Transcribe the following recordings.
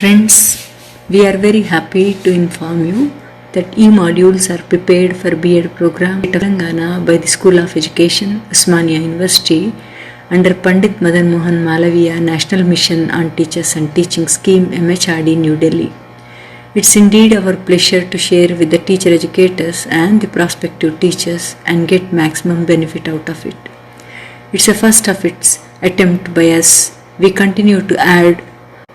Friends, we are very happy to inform you that e-modules are prepared for B.Ed program at Telangana by the School of Education, Osmania University under Pandit Madan Mohan Malaviya National Mission on Teachers and Teaching Scheme MHRD New Delhi. It's indeed our pleasure to share with the teacher educators and the prospective teachers and get maximum benefit out of it. It's a first of its attempt by us. We continue to add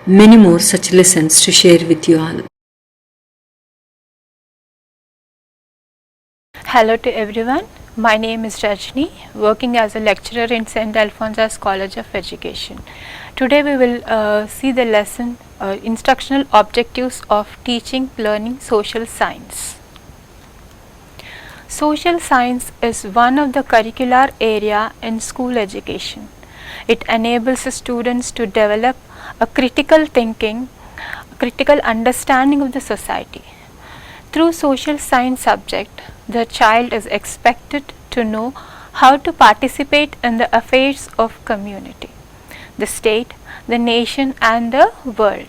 many more such lessons to share with you all. Hello to everyone. My name is Rajani, working as a lecturer in St. Alphonsus College of Education. Today we will see the lesson Instructional Objectives of Teaching Learning Social Science. Social science is one of the curricular area in school education. It enables students to develop a critical thinking, critical understanding of the society. Through social science subject, the child is expected to know how to participate in the affairs of community, the state, the nation and the world.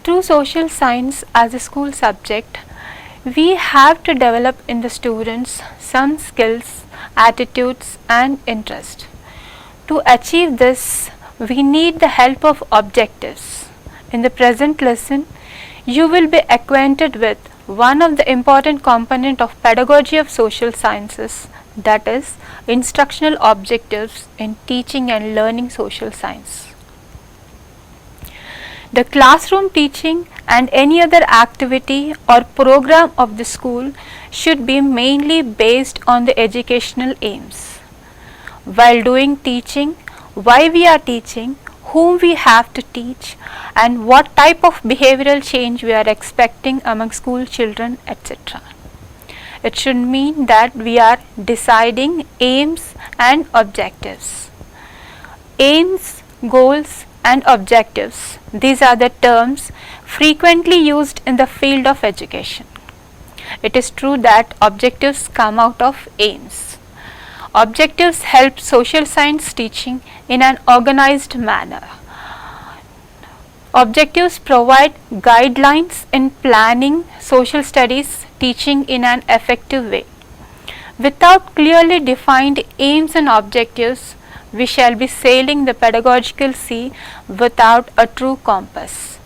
Through social science as a school subject, we have to develop in the students some skills, attitudes and interest. To achieve this, we need the help of objectives. In the present lesson, you will be acquainted with one of the important component of pedagogy of social sciences, that is instructional objectives in teaching and learning social science. The classroom teaching and any other activity or program of the school should be mainly based on the educational aims. While doing teaching, why we are teaching, whom we have to teach and what type of behavioral change we are expecting among school children, etc. It should mean that we are deciding aims and objectives. Aims, goals and objectives, these are the terms frequently used in the field of education. It is true that objectives come out of aims. Objectives help social science teaching in an organized manner. Objectives provide guidelines in planning social studies teaching in an effective way. Without clearly defined aims and objectives, we shall be sailing the pedagogical sea without a true compass.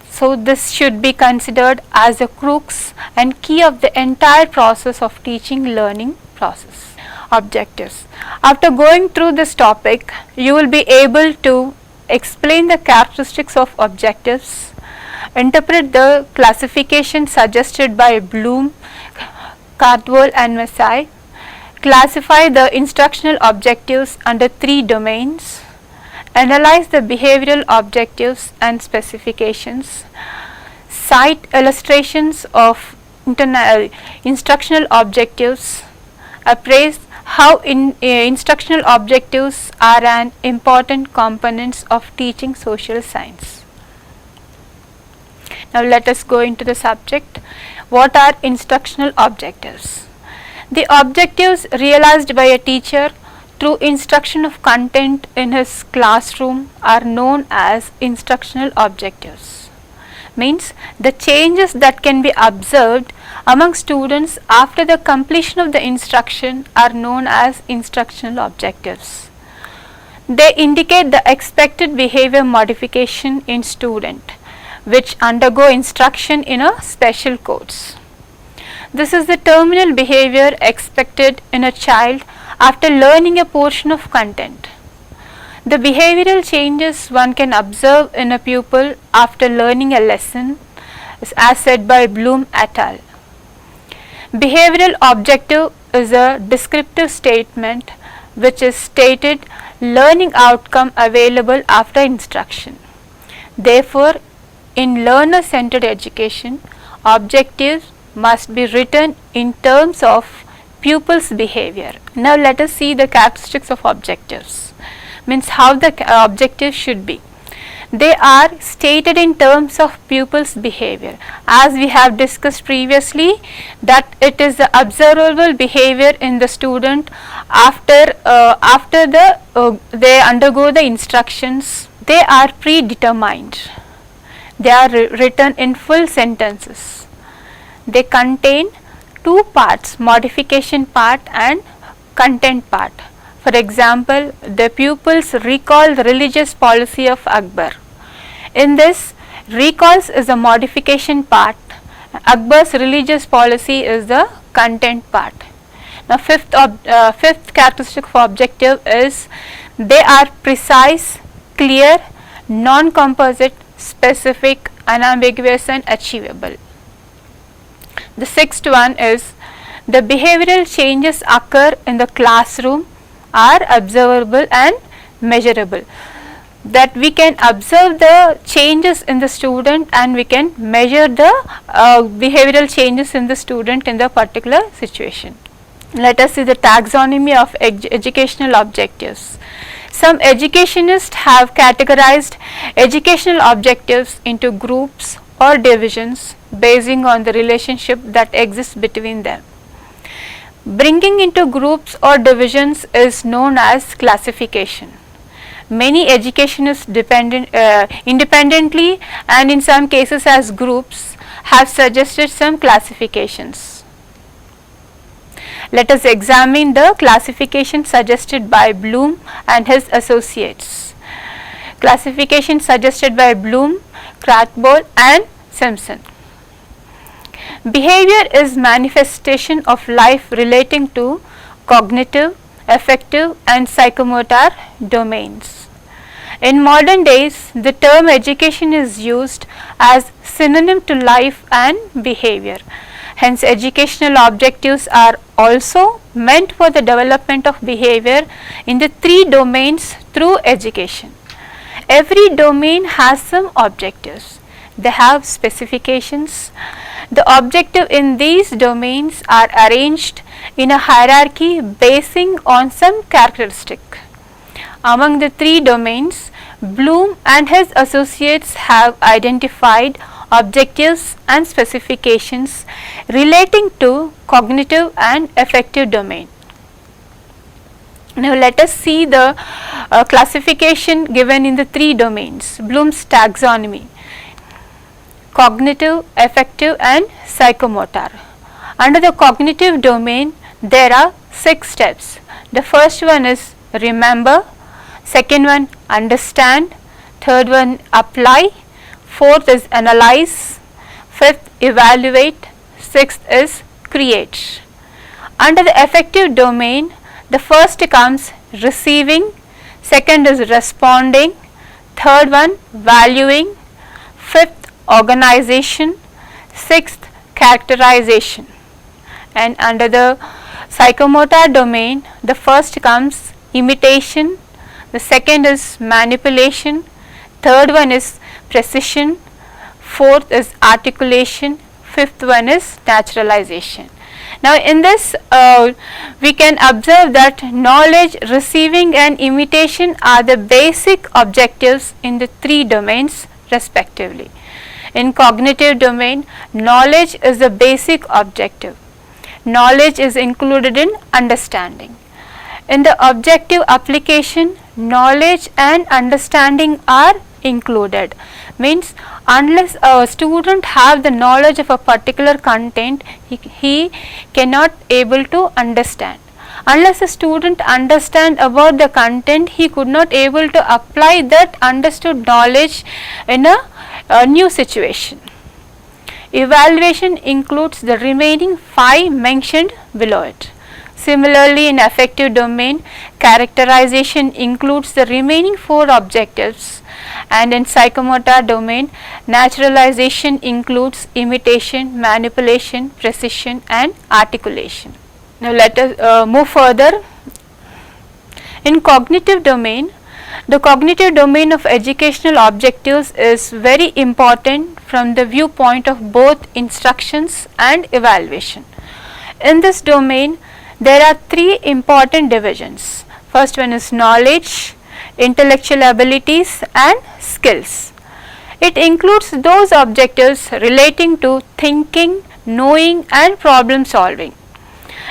So this should be considered as the crux and key of the entire process of teaching learning process. Objectives. After going through this topic, you will be able to explain the characteristics of objectives, interpret the classification suggested by Bloom, Cardwell and Massey, classify the instructional objectives under 3 domains, analyze the behavioral objectives and specifications, cite illustrations of instructional objectives, appraise how instructional objectives are an important components of teaching social science. Now let us go into the subject. What are instructional objectives? The objectives realized by a teacher through instruction of content in his classroom are known as instructional objectives. Means the changes that can be observed among students after the completion of the instruction are known as instructional objectives. They indicate the expected behavior modification in student which undergo instruction in a special course. This is the terminal behavior expected in a child after learning a portion of content. The behavioral changes one can observe in a pupil after learning a lesson is as said by Bloom et al. Behavioral objective is a descriptive statement which is stated learning outcome available after instruction. Therefore, in learner-centered education, objectives must be written in terms of pupil's behavior. Now let us see the characteristics of objectives. Means how the objectives should be. They are stated in terms of pupil's behavior. As we have discussed previously, that it is the observable behavior in the student after they undergo the instructions. They are predetermined. They are written in full sentences. They contain two parts, modification part and content part. For example, the pupils recall the religious policy of Akbar. In this, recalls is the modification part. Akbar's religious policy is the content part. Now, fifth characteristic of objective is they are precise, clear, non-composite, specific, unambiguous and achievable. The sixth one is the behavioral changes occur in the classroom are observable and measurable. That we can observe the changes in the student and we can measure the behavioral changes in the student in the particular situation. Let us see the taxonomy of educational objectives. Some educationists have categorized educational objectives into groups or divisions basing on the relationship that exists between them. Bringing into groups or divisions is known as classification. Many educationists independently and in some cases as groups have suggested some classifications. Let us examine the classification suggested by Bloom and his associates. Classification suggested by Bloom, Krathwohl and Simpson. Behavior is manifestation of life relating to cognitive, affective and psychomotor domains. In modern days, the term education is used as synonym to life and behavior. Hence, educational objectives are also meant for the development of behavior in the three domains through education. Every domain has some objectives. They have specifications. The objective in these domains are arranged in a hierarchy basing on some characteristic. Among the three domains, Bloom and his associates have identified objectives and specifications relating to cognitive and affective domain. Now let us see the classification given in the three domains, Bloom's taxonomy: cognitive, affective and psychomotor. Under the cognitive domain, there are 6 steps. The first one is remember, second one understand, third one apply, fourth is analyze, fifth evaluate, sixth is create. Under the affective domain, the first comes receiving, second is responding, third one valuing, fifth organization, sixth characterization. And under the psychomotor domain, the first comes imitation, the second is manipulation, third one is precision, fourth is articulation, fifth one is naturalization. Now in this we can observe that knowledge, receiving and imitation are the basic objectives in the three domains respectively. In cognitive domain, knowledge is the basic objective. Knowledge is included in understanding. In the objective application, knowledge and understanding are included. Means unless a student have the knowledge of a particular content, he cannot able to understand. Unless a student understand about the content, he could not able to apply that understood knowledge in a new situation. Evaluation includes the remaining 5 mentioned below it. Similarly, in affective domain, characterization includes the remaining 4 objectives, and in psychomotor domain, naturalization includes imitation, manipulation, precision and articulation. Now let us move further. In cognitive domain, the cognitive domain of educational objectives is very important from the viewpoint of both instructions and evaluation. In this domain, there are 3 important divisions. First one is knowledge, intellectual abilities and skills. It includes those objectives relating to thinking, knowing and problem solving.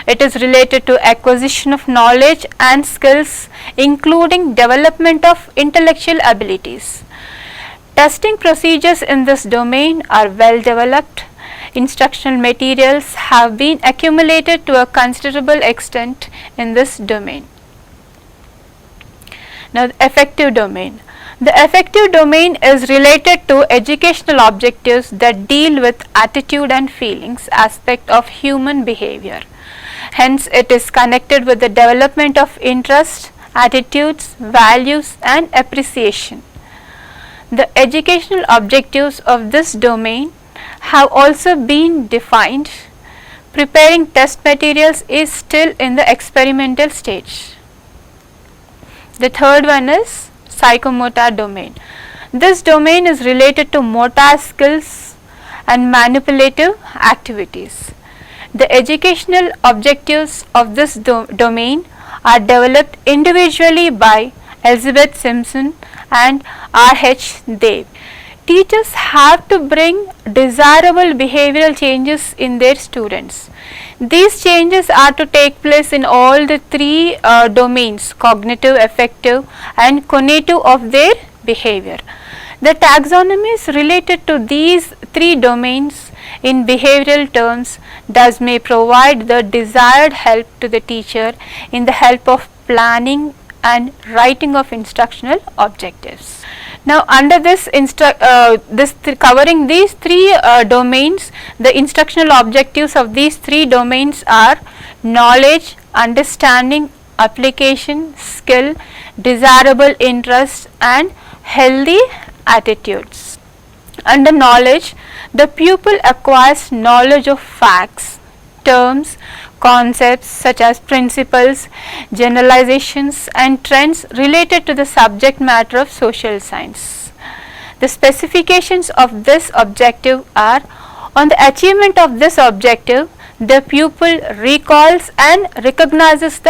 It is related to acquisition of knowledge and skills, including development of intellectual abilities. Testing procedures in this domain are well developed. Instructional materials have been accumulated to a considerable extent in this domain. Now, the affective domain. The affective domain is related to educational objectives that deal with attitude and feelings aspect of human behavior. Hence, it is connected with the development of interest, attitudes, values and appreciation. The educational objectives of this domain have also been defined. Preparing test materials is still in the experimental stage. The third one is psychomotor domain. This domain is related to motor skills and manipulative activities. The educational objectives of this domain are developed individually by Elizabeth Simpson and R.H. Dave. Teachers have to bring desirable behavioral changes in their students. These changes are to take place in all the three domains, cognitive, affective and cognitive of their behavior. The taxonomy is related to these three domains in behavioral terms, thus may provide the desired help to the teacher in the help of planning and writing of instructional objectives. Now, under this, covering these three domains, the instructional objectives of these three domains are knowledge, understanding, application, skill, desirable interest and healthy attitudes. Under knowledge, the pupil acquires knowledge of facts, terms, concepts such as principles, generalizations and trends related to the subject matter of social science. The specifications of this objective are: on the achievement of this objective, the pupil recalls and recognizes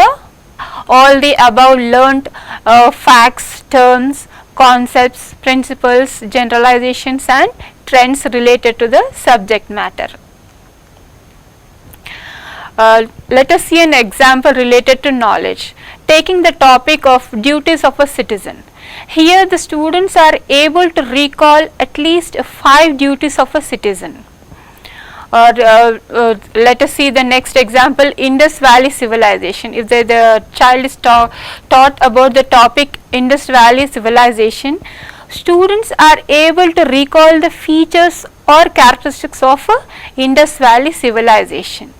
all the above learnt facts, terms, concepts, principles, generalizations and trends related to the subject matter. Let us see an example related to knowledge. Taking the topic of duties of a citizen. Here the students are able to recall at least 5 duties of a citizen. Or let us see the next example, Indus Valley Civilization. If the child is taught about the topic Indus Valley Civilization, students are able to recall the features or characteristics of Indus Valley Civilization.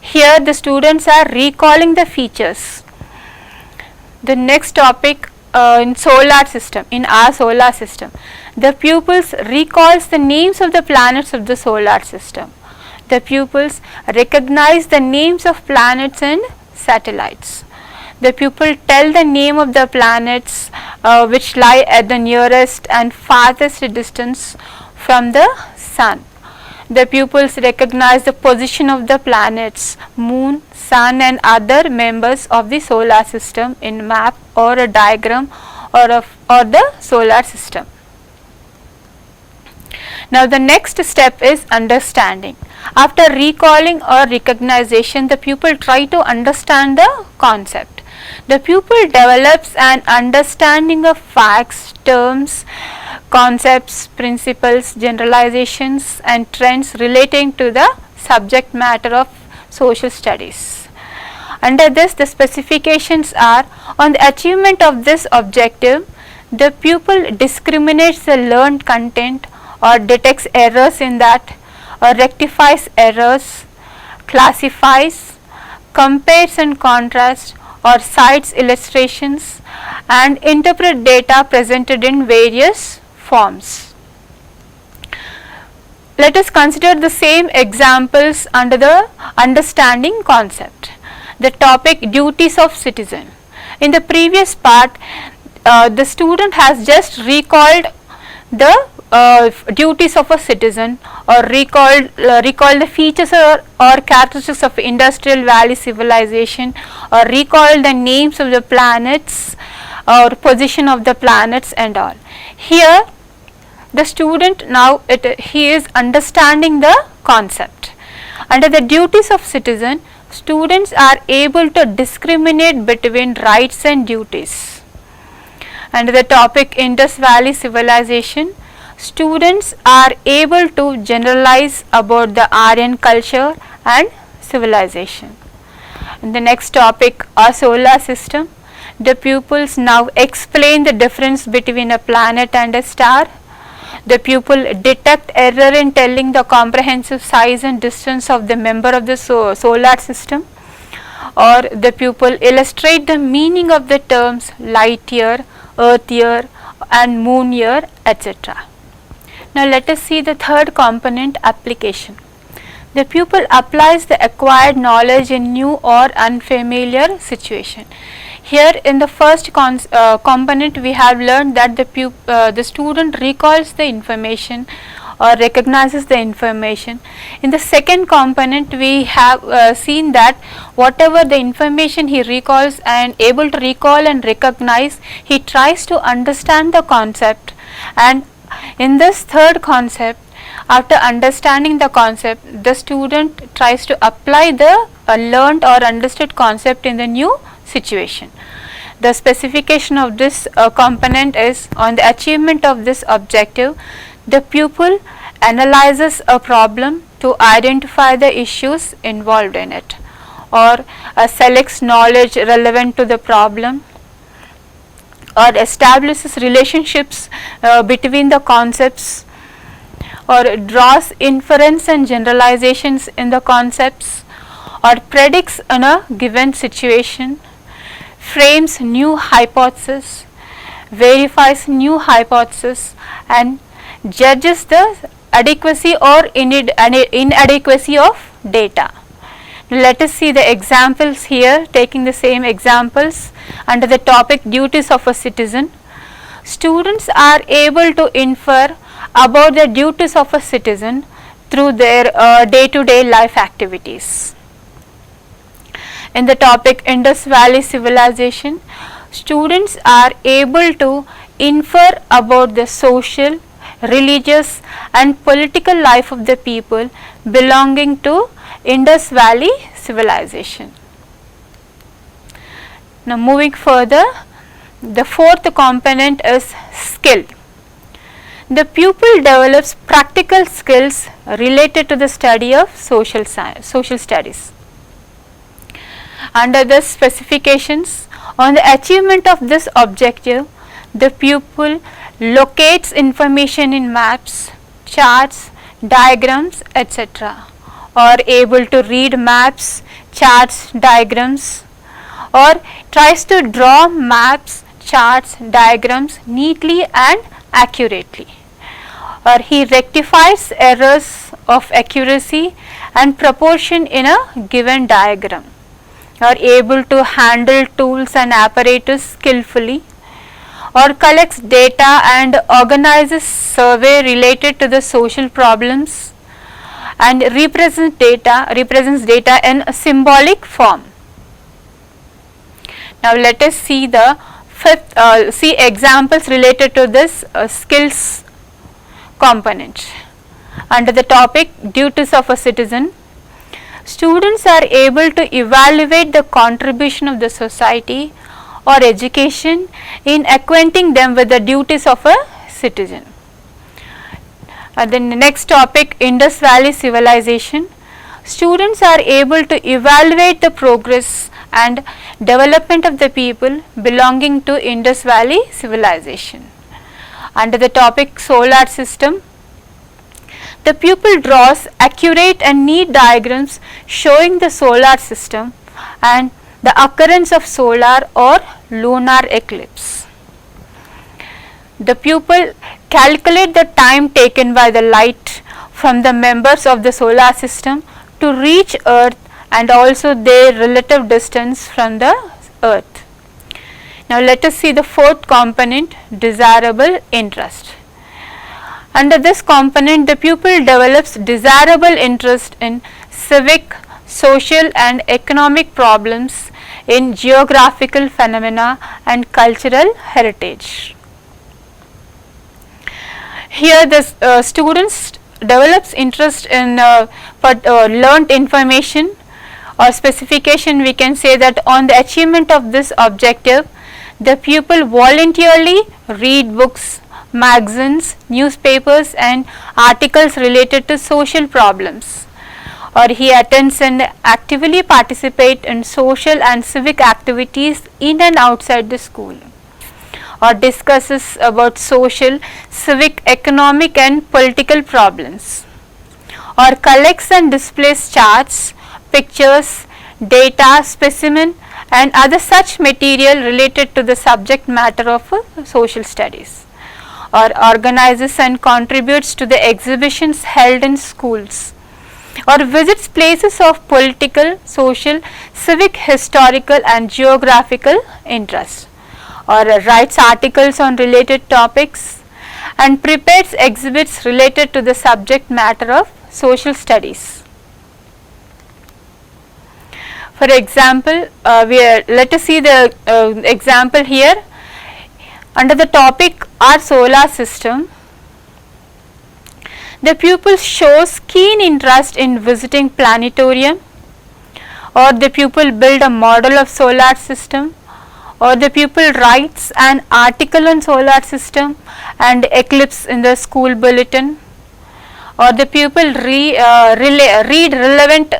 Here the students are recalling the features. The next topic in solar system, in our solar system, the pupils recalls the names of the planets of the solar system. The pupils recognize the names of planets and satellites. The pupil tell the name of the planets which lie at the nearest and farthest distance from the sun. The pupils recognize the position of the planets, moon, sun and other members of the solar system in map or a diagram or the solar system. Now the next step is understanding. After recalling or recognition, the pupil try to understand the concept. The pupil develops an understanding of facts, terms, concepts, principles, generalizations and trends relating to the subject matter of social studies. Under this, the specifications are: on the achievement of this objective, the pupil discriminates the learned content or detects errors in that, or rectifies errors, classifies, compares and contrasts, or cites illustrations and interpret data presented in various forms. Let us consider the same examples under the understanding concept. The topic duties of citizen. In the previous part, the student has just recalled the duties of a citizen, or recall the features or characteristics of Industrial Valley Civilization, or recall the names of the planets or position of the planets and all. Here the student now he is understanding the concept. Under the duties of citizen, students are able to discriminate between rights and duties. Under the topic Indus Valley Civilization, students are able to generalize about the Aryan culture and civilization. In the next topic, our solar system, the pupils now explain the difference between a planet and a star. The pupil detect error in telling the comprehensive size and distance of the member of the solar system, or the pupil illustrate the meaning of the terms light year, earth year and moon year, etc. Now let us see the third component, application. The pupil applies the acquired knowledge in new or unfamiliar situation. Here in the first component we have learned that the student recalls the information or recognizes the information. In the second component we have seen that whatever the information he recalls and able to recall and recognize, he tries to understand the concept, and in this third concept, after understanding the concept, the student tries to apply the learned or understood concept in the new situation. The specification of this component is, on the achievement of this objective, the pupil analyzes a problem to identify the issues involved in it, or selects knowledge relevant to the problem, or establishes relationships between the concepts, or draws inference and generalizations in the concepts, or predicts in a given situation, frames new hypothesis, verifies new hypothesis, and judges the adequacy or inadequacy of data. Let us see the examples here, taking the same examples under the topic duties of a citizen. Students are able to infer about the duties of a citizen through their day-to-day life activities. In the topic Indus Valley Civilization, students are able to infer about the social, religious and political life of the people belonging to Indus Valley Civilization. Now moving further, the fourth component is skill. The pupil develops practical skills related to the study of social studies. Under the specifications, on the achievement of this objective, the pupil locates information in maps, charts, diagrams, etc., or able to read maps, charts, diagrams, or tries to draw maps, charts, diagrams neatly and accurately, or he rectifies errors of accuracy and proportion in a given diagram, or able to handle tools and apparatus skillfully, or collects data and organizes survey related to the social problems, and represents data in a symbolic form. Now let us see the see examples related to this skills component. Under the topic duties of a citizen, students are able to evaluate the contribution of the society or education in acquainting them with the duties of a citizen. The next topic, Indus Valley Civilization, students are able to evaluate the progress and development of the people belonging to Indus Valley Civilization. Under the topic solar system, the pupil draws accurate and neat diagrams showing the solar system and the occurrence of solar or lunar eclipse. The pupil calculate the time taken by the light from the members of the solar system to reach Earth and also their relative distance from the Earth. Now let us see the fourth component, desirable interest. Under this component, the pupil develops desirable interest in civic, social and economic problems, in geographical phenomena and cultural heritage. Here the students develops interest in learnt information or specification. We can say that on the achievement of this objective, The pupil voluntarily read books, magazines, newspapers and articles related to social problems, or he attends and actively participate in social and civic activities in and outside the school, or discusses about social, civic, economic and political problems, or collects and displays charts, pictures, data, specimen and other such material related to the subject matter of social studies, or organizes and contributes to the exhibitions held in schools, or visits places of political, social, civic, historical and geographical interest, or writes articles on related topics and prepares exhibits related to the subject matter of social studies. For example, let us see the example here. Under the topic our solar system, the pupil shows keen interest in visiting planetarium, or the pupil build a model of solar system, or the pupil writes an article on solar system and eclipse in the school bulletin, or the pupil read relevant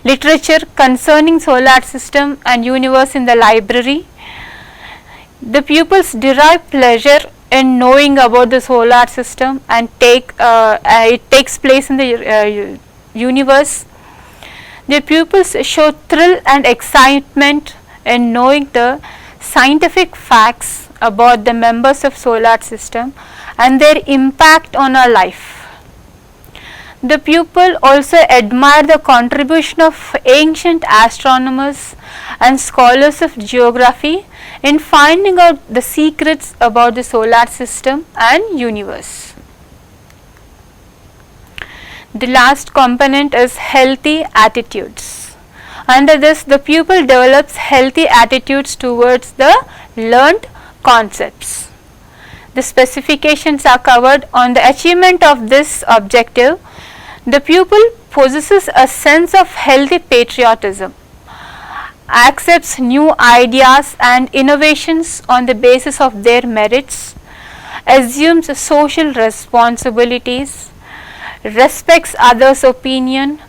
literature concerning solar system and universe in the library. The pupils derive pleasure in knowing about the solar system and it takes place in the universe. The pupils show thrill and excitement in knowing the scientific facts about the members of solar system and their impact on our life. The pupil also admire the contribution of ancient astronomers and scholars of geography in finding out the secrets about the solar system and universe. The last component is healthy attitudes. Under this, the pupil develops healthy attitudes towards the learned concepts. The specifications are covered. On the achievement of this objective, the pupil possesses a sense of healthy patriotism, accepts new ideas and innovations on the basis of their merits, assumes social responsibilities, respects others' opinion,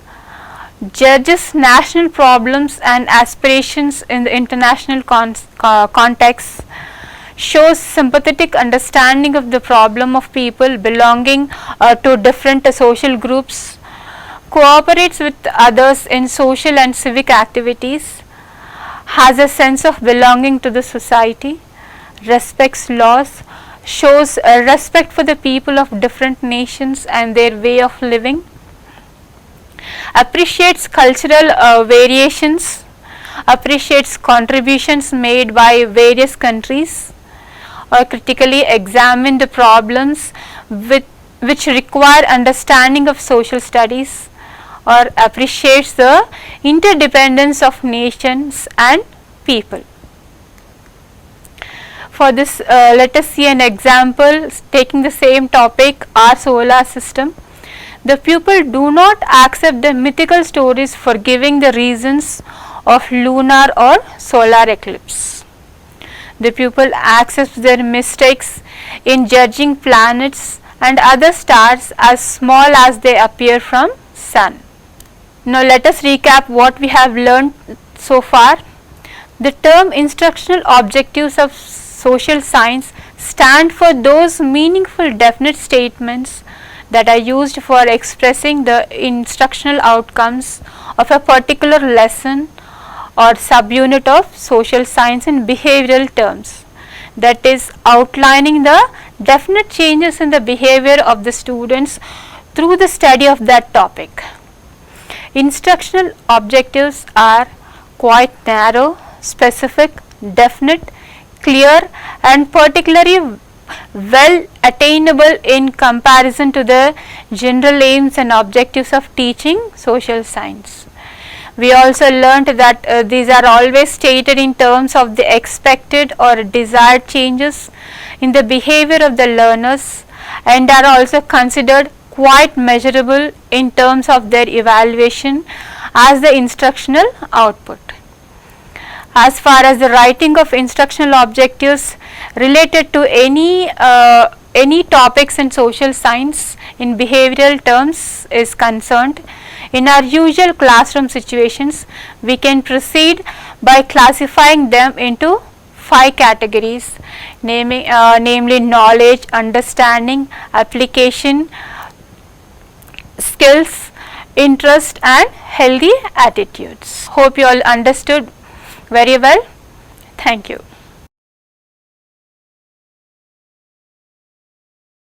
judges national problems and aspirations in the international context, shows sympathetic understanding of the problem of people belonging to different social groups, cooperates with others in social and civic activities, has a sense of belonging to the society, respects laws, shows a respect for the people of different nations and their way of living, appreciates cultural variations, appreciates contributions made by various countries, or critically examine the problems which require understanding of social studies, or appreciates the interdependence of nations and people. For this, let us see an example taking the same topic, our solar system. The pupil do not accept the mythical stories for giving the reasons of lunar or solar eclipse. The pupil accepts their mistakes in judging planets and other stars as small as they appear from sun. Now let us recap what we have learned so far. The term instructional objectives of social science stand for those meaningful definite statements that are used for expressing the instructional outcomes of a particular lesson or subunit of social science in behavioral terms, that is, outlining the definite changes in the behavior of the students through the study of that topic. Instructional objectives are quite narrow, specific, definite, clear and particularly well attainable in comparison to the general aims and objectives of teaching social science. We also learnt that these are always stated in terms of the expected or desired changes in the behavior of the learners and are also considered quite measurable in terms of their evaluation as the instructional output. As far as the writing of instructional objectives related to any topics in social science in behavioral terms is concerned, in our usual classroom situations, we can proceed by classifying them into 5 categories, namely knowledge, understanding, application, skills, interest and healthy attitudes. Hope you all understood very well. Thank you.